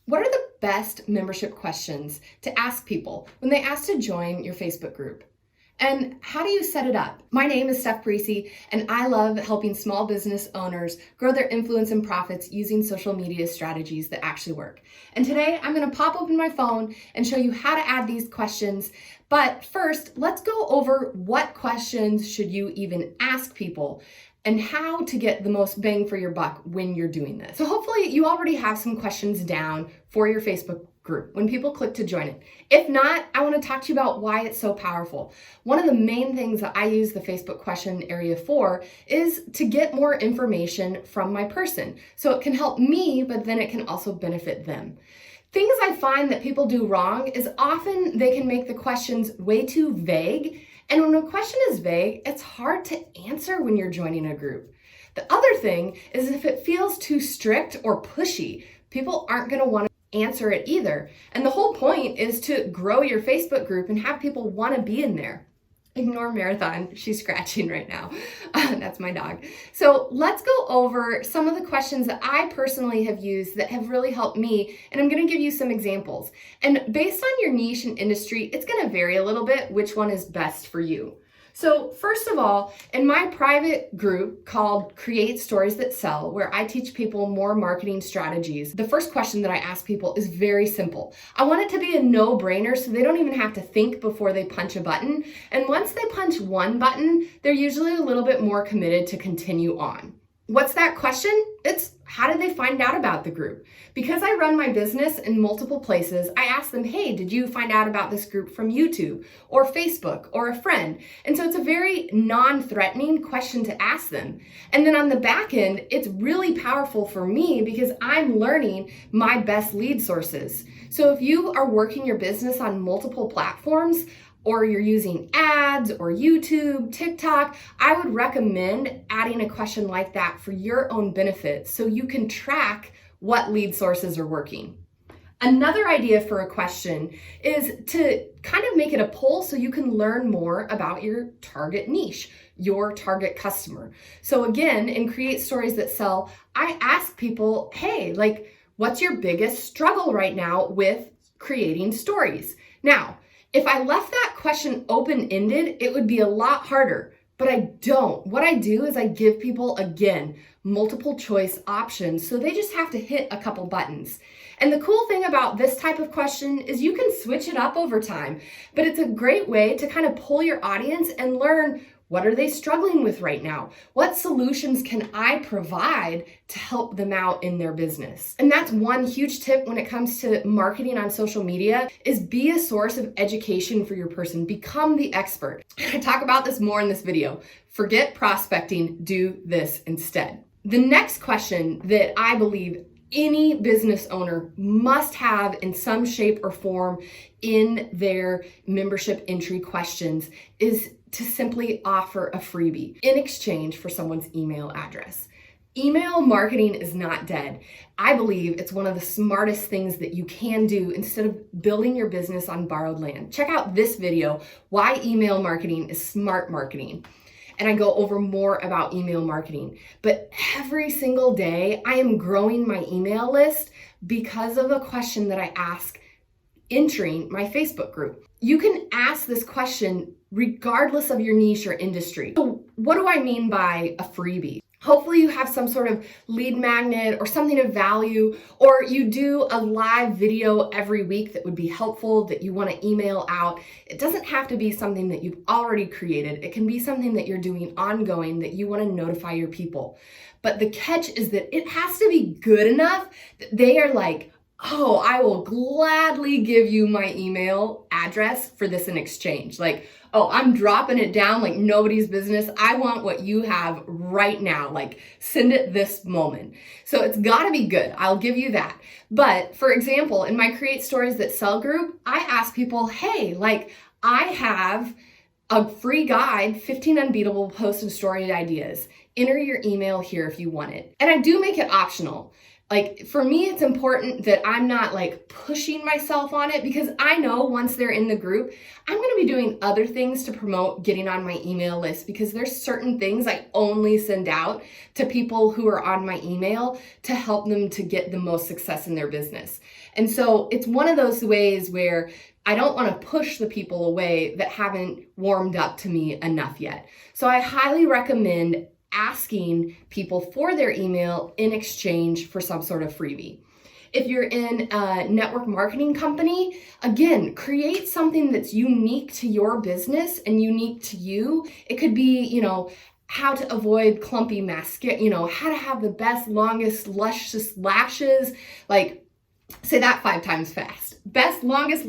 What are the best membership questions to ask people when they ask to join your Facebook group? And how do you set it up? My name is Steph, and I love helping small business owners grow their influence and profits using social media strategies that actually work. And today I'm going to pop open my phone and show you how to add these questions. But first, let's go over what questions should you even ask people and how to get the most bang for your buck when you're doing this. So hopefully you already have some questions down for your Facebook group when people click to join it. If not, I want to talk to you about why it's so powerful. One of the main things that I use the Facebook question area for is to get more information from my person. So it can help me, but then it can also benefit them. Things I find that people do wrong is often they can make the questions way too vague. And when a question is vague, it's hard to answer when you're joining a group. The other thing is if it feels too strict or pushy, people aren't going to want to answer it either. And the whole point is to grow your Facebook group and have people want to be in there. Ignore Marathon, she's scratching right now. That's my dog. So let's go over some of the questions that I personally have used that have really helped me, and I'm gonna give you some examples. And based on your niche and industry, it's gonna vary a little bit which one is best for you. So first of all, in my private group called Create Stories That Sell, where I teach people more marketing strategies, the first question that I ask people is very simple. I want it to be a no-brainer so they don't even have to think before they punch a button. And once they punch one button, they're usually a little bit more committed to continue on. What's that question? It's how did they find out about the group? Because I run my business in multiple places, I ask them, hey, did you find out about this group from YouTube or Facebook or a friend? And so it's a very non-threatening question to ask them. And then on the back end, it's really powerful for me because I'm learning my best lead sources. So if you are working your business on multiple platforms, or you're using ads or YouTube, TikTok, I would recommend adding a question like that for your own benefit so you can track what lead sources are working. Another idea for a question is to kind of make it a poll so you can learn more about your target niche, your target customer. So again, in Create Stories That Sell, I ask people, hey, what's your biggest struggle right now with creating stories? Now, if I left that question open-ended, it would be a lot harder, but I don't. What I do is I give people, again, multiple choice options, so they just have to hit a couple buttons. And the cool thing about this type of question is you can switch it up over time, but it's a great way to kind of pull your audience and learn what are they struggling with right now? What solutions can I provide to help them out in their business? And that's one huge tip when it comes to marketing on social media is be a source of education for your person. Become the expert. I talk about this more in this video. Forget prospecting, do this instead. The next question that I believe any business owner must have in some shape or form in their membership entry questions is to simply offer a freebie in exchange for someone's email address. Email marketing is not dead. I believe it's one of the smartest things that you can do instead of building your business on borrowed land. Check out this video, Why Email Marketing is Smart Marketing. And I go over more about email marketing. But every single day, I am growing my email list because of a question that I ask entering my Facebook group. You can ask this question regardless of your niche or industry. So what do I mean by a freebie? Hopefully you have some sort of lead magnet or something of value, or you do a live video every week that would be helpful that you want to email out. It doesn't have to be something that you've already created. It can be something that you're doing ongoing that you want to notify your people. But the catch is that it has to be good enough that they are like, oh, I will gladly give you my email address for this in exchange. Oh, I'm dropping it down like nobody's business. I want what you have right now. Send it this moment. So it's gotta be good. I'll give you that. But for example, in my Create Stories That Sell group, I ask people, hey, I have a free guide, 15 unbeatable post and story ideas. Enter your email here if you want it. And I do make it optional. Like for me, it's important that I'm not like pushing myself on it, because I know once they're in the group, I'm going to be doing other things to promote getting on my email list, because there's certain things I only send out to people who are on my email to help them to get the most success in their business. And so it's one of those ways where I don't want to push the people away that haven't warmed up to me enough yet. So I highly recommend asking people for their email in exchange for some sort of freebie. If you're in a network marketing company, again, create something that's unique to your business and unique to you. It could be, how to avoid clumpy mascara, how to have the best, longest, luscious lashes. Like, say that 5 times fast. Best, longest,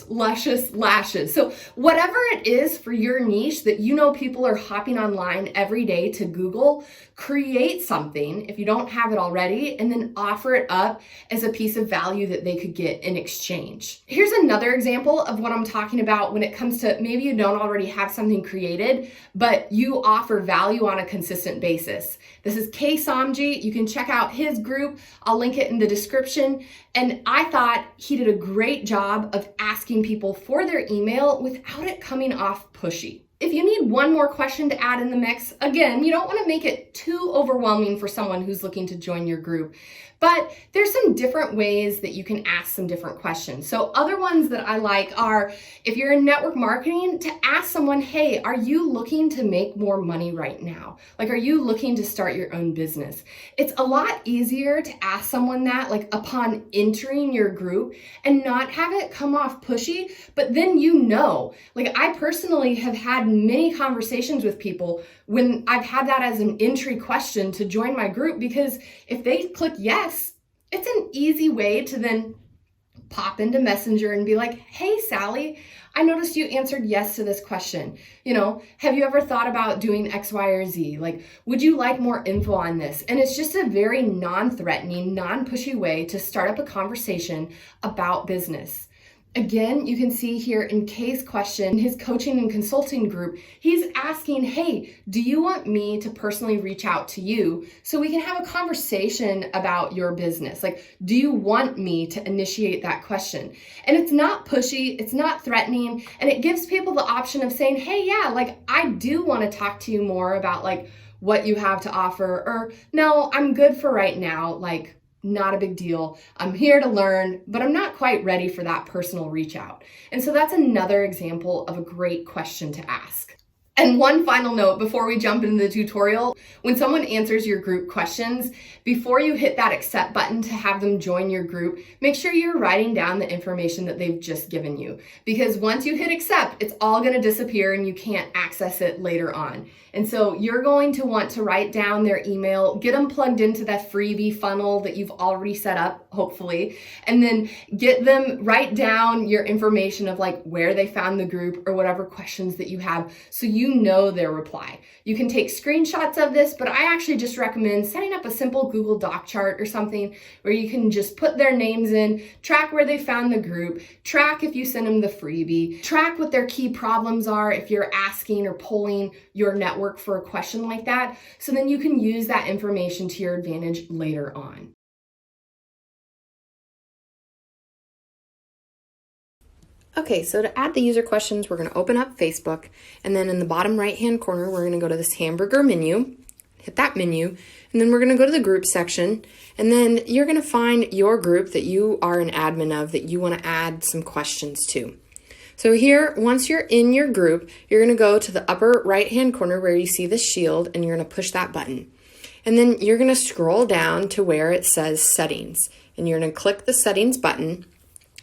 luscious lashes. So whatever it is for your niche that people are hopping online every day to Google, create something if you don't have it already, and then offer it up as a piece of value that they could get in exchange. Here's another example of what I'm talking about when it comes to maybe you don't already have something created, but you offer value on a consistent basis. This is Kay Somji. You can check out his group. I'll link it in the description. And I thought he did a great job of asking people for their email without it coming off pushy. If you need one more question to add in the mix, again, you don't want to make it too overwhelming for someone who's looking to join your group, but there's some different ways that you can ask some different questions. So other ones that I like are, if you're in network marketing, to ask someone, hey, are you looking to make more money right now? Like, are you looking to start your own business? It's a lot easier to ask someone that like upon entering your group and not have it come off pushy, but then like I personally have had many conversations with people when I've had that as an entry question to join my group, because if they click yes, it's an easy way to then pop into Messenger and be like, hey, Sally, I noticed you answered yes to this question. Have you ever thought about doing X, Y, or Z? Like, would you like more info on this? And it's just a very non-threatening, non-pushy way to start up a conversation about business. Again, you can see here in Kay's question, his coaching and consulting group, he's asking, hey, do you want me to personally reach out to you so we can have a conversation about your business? Like, do you want me to initiate that question? And it's not pushy, it's not threatening, and it gives people the option of saying, hey, yeah, like I do want to talk to you more about like what you have to offer, or no, I'm good for right now, like not a big deal. I'm here to learn, but I'm not quite ready for that personal reach out. And so that's another example of a great question to ask. And one final note before we jump into the tutorial, when someone answers your group questions, before you hit that accept button to have them join your group, make sure you're writing down the information that they've just given you. Because once you hit accept, it's all going to disappear and you can't access it later on. And so you're going to want to write down their email, get them plugged into that freebie funnel that you've already set up, hopefully, and then write down your information of like where they found the group or whatever questions that you have, so you know their reply. You can take screenshots of this, but I actually just recommend setting up a simple Google Doc chart or something where you can just put their names in, track where they found the group, track if you send them the freebie, track what their key problems are if you're asking or polling your network for a question like that, so then you can use that information to your advantage later on. Okay, so to add the user questions, we're going to open up Facebook, and then in the bottom right-hand corner, we're going to go to this hamburger menu, hit that menu, and then we're going to go to the group section, and then you're going to find your group that you are an admin of that you want to add some questions to. So here, once you're in your group, you're going to go to the upper right-hand corner where you see the shield, and you're going to push that button. And then you're going to scroll down to where it says settings, and you're going to click the settings button,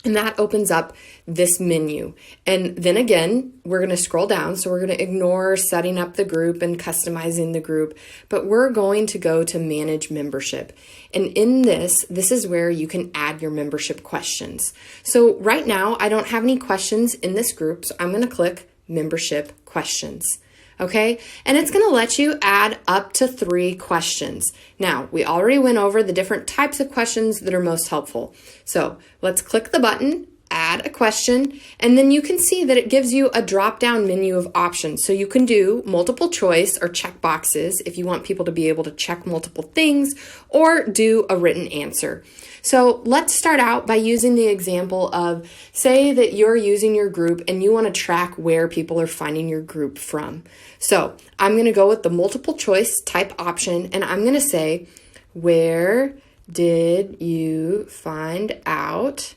and that opens up this menu. And then again, we're going to scroll down. So we're going to ignore setting up the group and customizing the group, but we're going to go to manage membership. And in this is where you can add your membership questions. So right now, I don't have any questions in this group. So I'm going to click membership questions. Okay, and it's going to let you add up to 3 questions. Now, we already went over the different types of questions that are most helpful. So let's click the button add a question, and then you can see that it gives you a drop-down menu of options. So you can do multiple choice or check boxes if you want people to be able to check multiple things, or do a written answer. So let's start out by using the example of, say that you're using your group and you want to track where people are finding your group from. So I'm going to go with the multiple choice type option, and I'm going to say, where did you find out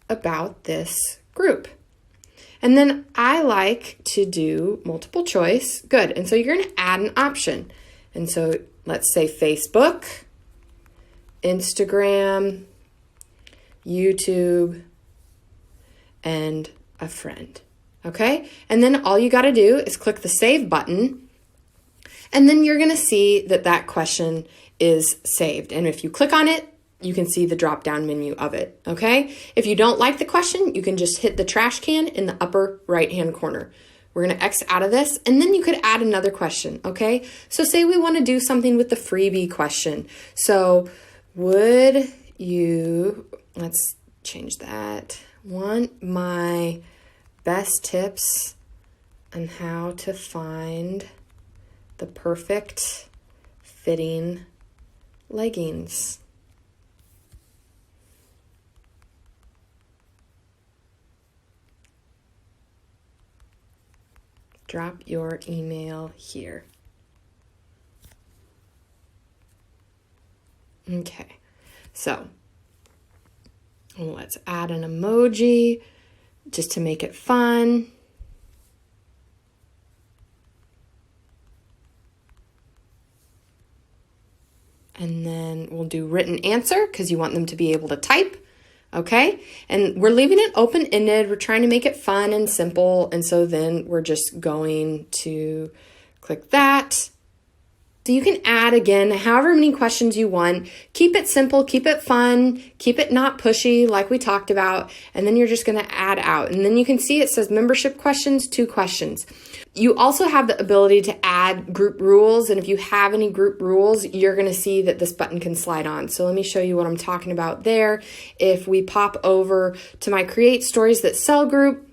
about this group? And then I like to do multiple choice. Good. And so you're going to add an option. And so let's say Facebook, Instagram, YouTube, and a friend. Okay? And then all you got to do is click the save button. And then you're going to see that that question is saved. And if you click on it, you can see the drop-down menu of it, okay? If you don't like the question, you can just hit the trash can in the upper right-hand corner. We're gonna X out of this, and then you could add another question, okay? So say we wanna do something with the freebie question. So would you, let's change that, want my best tips on how to find the perfect fitting leggings? Drop your email here. Okay, so let's add an emoji just to make it fun. And then we'll do written answer because you want them to be able to type. Okay, and we're leaving it open-ended. We're trying to make it fun and simple. And so then we're just going to click that. So you can add, again, however many questions you want. Keep it simple, keep it fun, keep it not pushy like we talked about. And then you're just going to add out. And then you can see it says membership questions, 2 questions. You also have the ability to add group rules. And if you have any group rules, you're going to see that this button can slide on. So let me show you what I'm talking about there. If we pop over to my Create Stories That Sell group,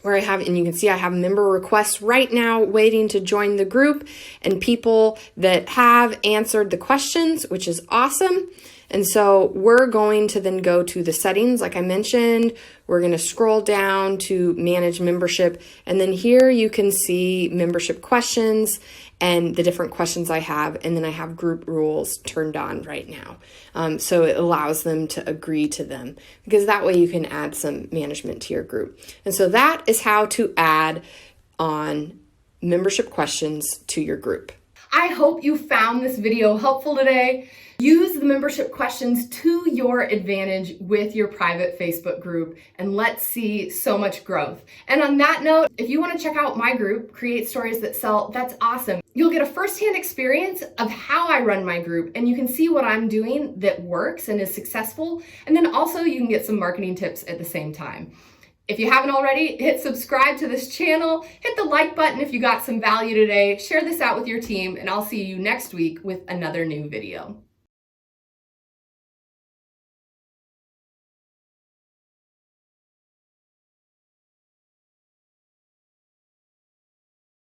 where I have, and you can see I have member requests right now waiting to join the group, and people that have answered the questions, which is awesome. And so we're going to then go to the settings, like I mentioned. We're going to scroll down to manage membership. And then here you can see membership questions and the different questions I have. And then I have group rules turned on right now. So it allows them to agree to them, because that way you can add some management to your group. And so that is how to add on membership questions to your group. I hope you found this video helpful today. Use the membership questions to your advantage with your private Facebook group, and let's see so much growth. And on that note, if you want to check out my group, Create Stories That Sell, that's awesome. You'll get a firsthand experience of how I run my group, and you can see what I'm doing that works and is successful. And then also you can get some marketing tips at the same time. If you haven't already, hit subscribe to this channel, hit the like button if you got some value today, share this out with your team, and I'll see you next week with another new video.